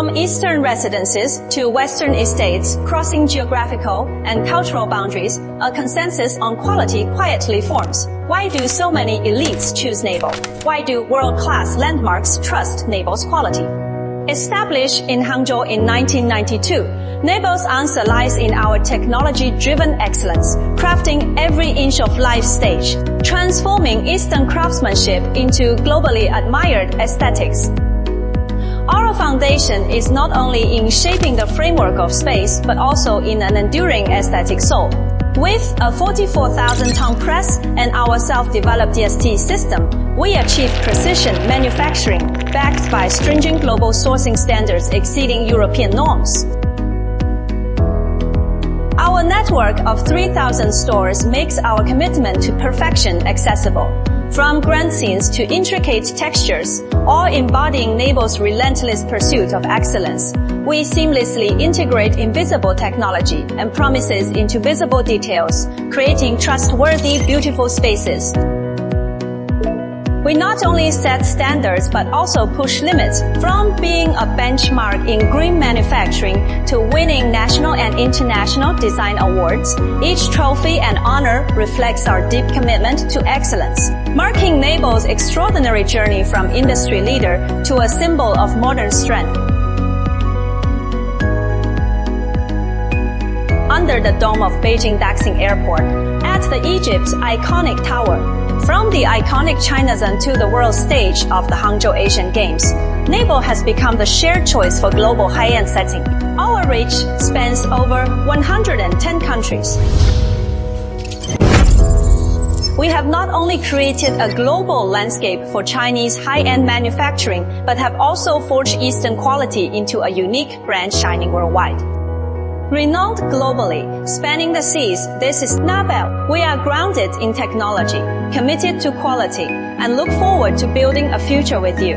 From Eastern residences to Western estates, crossing geographical and cultural boundaries, a consensus on quality quietly forms. Why do so many elites choose NABEL? Why do world-class landmarks trust NABEL's quality? Established in Hangzhou in 1992, NABEL's answer lies in our technology-driven excellence, crafting every inch of life stage, transforming Eastern craftsmanship into globally admired aesthetics. Our foundation is not only in shaping the framework of space, but also in an enduring aesthetic soul. With a 44,000-ton press and our self-developed DST system, we achieve precision manufacturing, backed by stringent global sourcing standards exceeding European norms. Our network of 3,000 stores makes our commitment to perfection accessible. From grand scenes to intricate textures, all embodying NABEL's relentless pursuit of excellence, we seamlessly integrate invisible technology and promises into visible details, creating trustworthy, beautiful spaces. We not only set standards but also push limits, from being a benchmark in green manufacturing to winning national and international design awards. Each trophy and honor reflects our deep commitment to excellence, marking NABEL's extraordinary journey from industry leader to a symbol of modern strength. Under the dome of Beijing Daxing Airport, at the Egypt's iconic tower, from the iconic Chinatown to the world stage of the Hangzhou Asian Games, NABEL has become the shared choice for global high-end setting. Our reach spans over 110 countries. We have not only created a global landscape for Chinese high-end manufacturing, but have also forged Eastern quality into a unique brand shining worldwide. Renowned globally, spanning the seas, this is NABEL. We are grounded in technology, committed to quality, and look forward to building a future with you.